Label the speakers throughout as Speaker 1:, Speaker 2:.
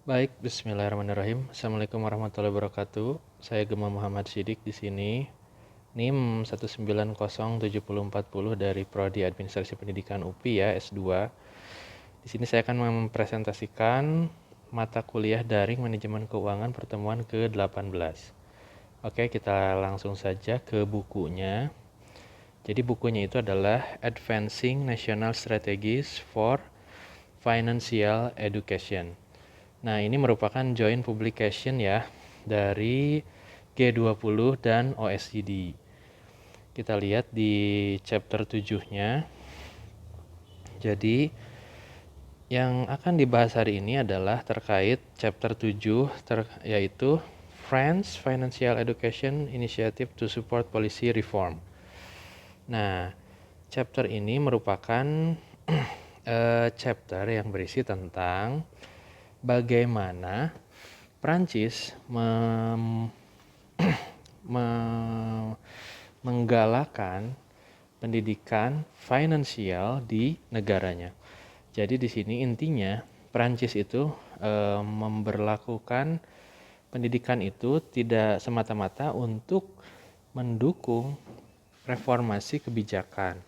Speaker 1: Baik, Bismillahirrahmanirrahim. Assalamualaikum warahmatullahi wabarakatuh. Saya Gema Muhammad Siddiq di sini. NIM 1907040 dari Prodi Administrasi Pendidikan UPI ya, S2. Di sini saya akan mempresentasikan mata kuliah daring manajemen keuangan pertemuan ke-18. Oke, kita langsung saja ke bukunya. Jadi bukunya itu adalah Advancing National Strategies for Financial Education. Nah, ini merupakan joint publication ya dari G20 dan OECD. Kita lihat di chapter 7-nya. Jadi, yang akan dibahas hari ini adalah terkait chapter 7 yaitu France Financial Education Initiative to Support Policy Reform. Nah, chapter ini merupakan chapter yang berisi tentang bagaimana Prancis menggalakkan pendidikan finansial di negaranya. Jadi di sini intinya Prancis itu memberlakukan pendidikan itu tidak semata-mata untuk mendukung reformasi kebijakan.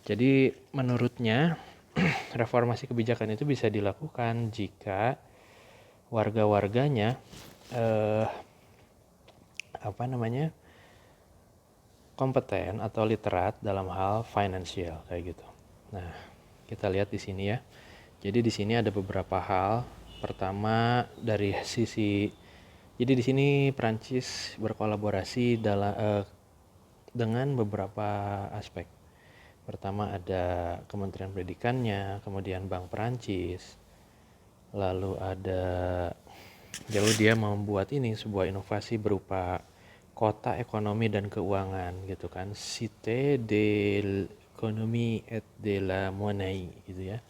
Speaker 1: Jadi menurutnya reformasi kebijakan itu bisa dilakukan jika warga-warganya kompeten atau literat dalam hal finansial kayak gitu. Nah, kita lihat di sini ya. Jadi di sini ada beberapa hal. Pertama dari sisi jadi di sini Prancis berkolaborasi dengan beberapa aspek. Pertama ada Kementerian Pendidikannya, kemudian Bank Prancis. Lalu dia membuat ini sebuah inovasi berupa kota ekonomi dan keuangan gitu kan, Cité de l'Économie et de la Monnaie gitu ya.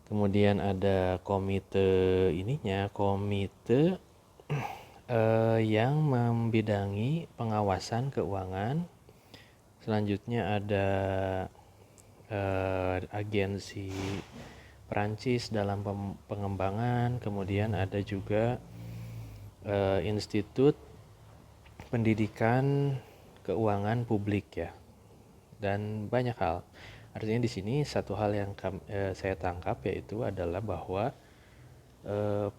Speaker 1: Kemudian ada komite yang membidangi pengawasan keuangan. Selanjutnya ada agensi Prancis dalam pengembangan. Kemudian ada juga Institut Pendidikan Keuangan Publik ya, dan banyak hal. Artinya di sini satu hal yang saya tangkap yaitu adalah bahwa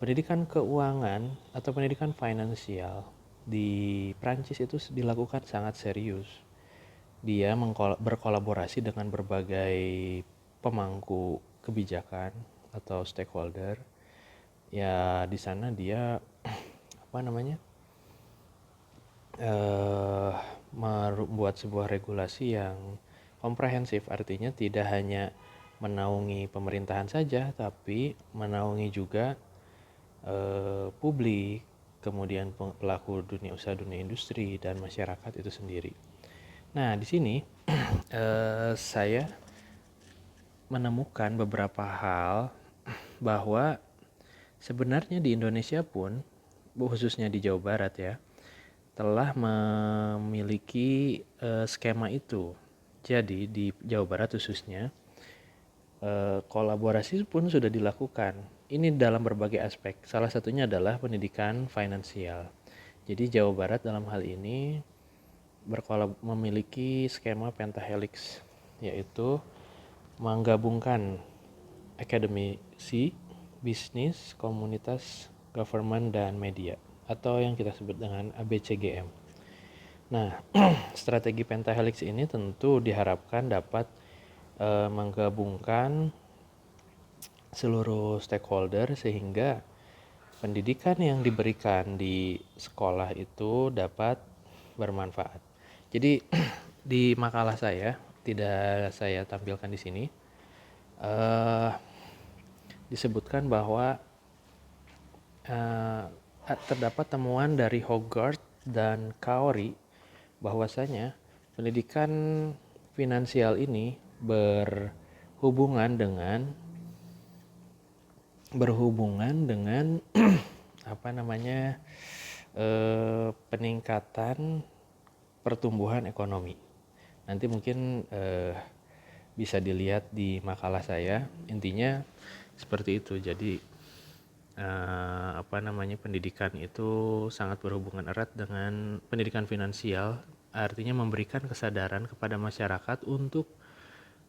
Speaker 1: pendidikan keuangan atau pendidikan finansial di Prancis itu dilakukan sangat serius. Dia berkolaborasi dengan berbagai pemangku kebijakan atau stakeholder. Ya di sana dia membuat sebuah regulasi yang komprehensif, artinya tidak hanya menaungi pemerintahan saja, tapi menaungi juga publik, kemudian pelaku dunia usaha, dunia industri, dan masyarakat itu sendiri. Nah, di sini saya menemukan beberapa hal bahwa sebenarnya di Indonesia pun, khususnya di Jawa Barat ya, telah memiliki skema itu. Jadi di Jawa Barat khususnya kolaborasi pun sudah dilakukan. Ini dalam berbagai aspek. Salah satunya adalah pendidikan finansial. Jadi Jawa Barat dalam hal ini memiliki skema pentahelix, yaitu menggabungkan akademisi, bisnis, komunitas, government, dan media, atau yang kita sebut dengan ABCGM. Nah, strategi pentahelix ini tentu diharapkan dapat menggabungkan seluruh stakeholder sehingga pendidikan yang diberikan di sekolah itu dapat bermanfaat. Jadi di makalah saya, tidak saya tampilkan di sini, disebutkan bahwa terdapat temuan dari Hogarth dan Kaori bahwasanya pendidikan finansial ini berhubungan dengan peningkatan pertumbuhan ekonomi. Nanti mungkin bisa dilihat di makalah saya, intinya seperti itu. Jadi pendidikan itu sangat berhubungan erat dengan pendidikan finansial, artinya memberikan kesadaran kepada masyarakat untuk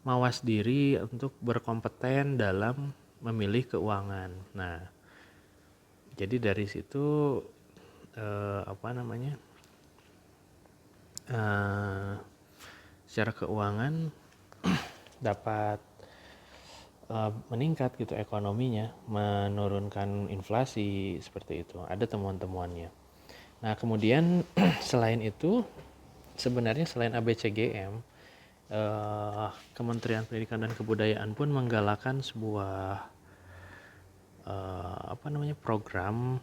Speaker 1: mawas diri, untuk berkompeten dalam memilih keuangan. Nah, jadi dari situ secara keuangan dapat meningkat gitu ekonominya, menurunkan inflasi seperti itu. Ada temuan-temuannya. Nah, kemudian selain itu, sebenarnya selain ABCGM, Kementerian Pendidikan dan Kebudayaan pun menggalakkan sebuah program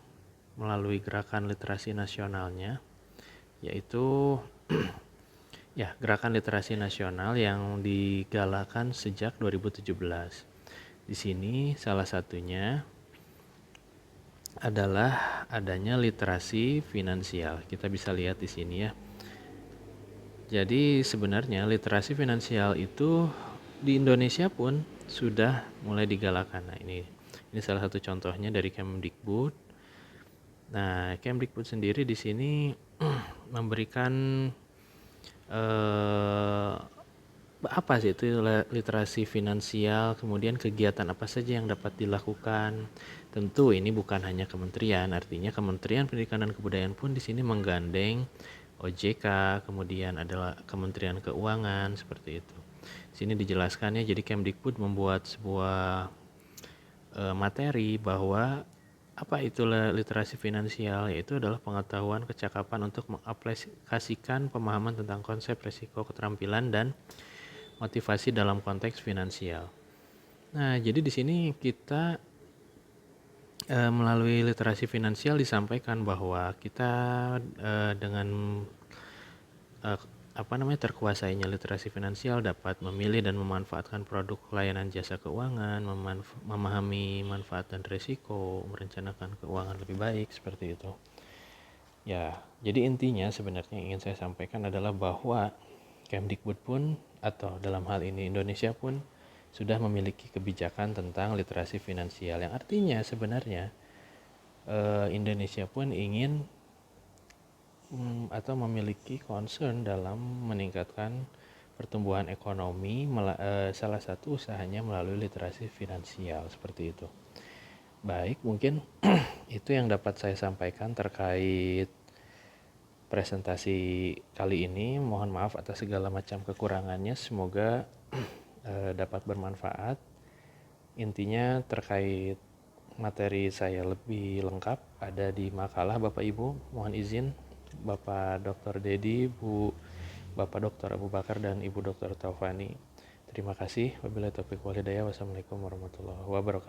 Speaker 1: melalui gerakan literasi nasionalnya, yaitu gerakan literasi nasional yang digalakan sejak 2017. Di sini salah satunya adalah adanya literasi finansial. Kita bisa lihat di sini ya. Jadi sebenarnya literasi finansial itu di Indonesia pun sudah mulai digalakan. Nah, ini salah satu contohnya dari Kemdikbud. Nah, Kemdikbud sendiri di sini memberikan apa sih itu literasi finansial, kemudian kegiatan apa saja yang dapat dilakukan. Tentu ini bukan hanya kementerian, artinya Kementerian Pendidikan dan Kebudayaan pun di sini menggandeng OJK, kemudian adalah Kementerian Keuangan, seperti itu. Sini dijelaskannya, jadi Kemdikbud membuat sebuah materi bahwa apa itu literasi finansial, yaitu adalah pengetahuan kecakapan untuk mengaplikasikan pemahaman tentang konsep risiko, keterampilan, dan motivasi dalam konteks finansial. Nah, jadi di sini kita melalui literasi finansial disampaikan bahwa kita dengan terkuasainya literasi finansial dapat memilih dan memanfaatkan produk layanan jasa keuangan, memahami manfaat dan risiko, merencanakan keuangan lebih baik, seperti itu. Ya, jadi intinya sebenarnya yang ingin saya sampaikan adalah bahwa Kemdikbud pun, atau dalam hal ini Indonesia pun, sudah memiliki kebijakan tentang literasi finansial, yang artinya sebenarnya Indonesia pun ingin atau memiliki concern dalam meningkatkan pertumbuhan ekonomi, salah satu usahanya melalui literasi finansial, seperti itu. Baik, mungkin itu yang dapat saya sampaikan terkait presentasi kali ini. Mohon maaf atas segala macam kekurangannya, semoga dapat bermanfaat. Intinya terkait materi saya lebih lengkap ada di makalah Bapak Ibu. Mohon izin Bapak Dr. Dedi, Bapak Dr. Abu Bakar, dan Ibu Dr. Taufani. Terima kasih. Wabillahi taufiq wal hidayah. Wassalamualaikum warahmatullahi wabarakatuh.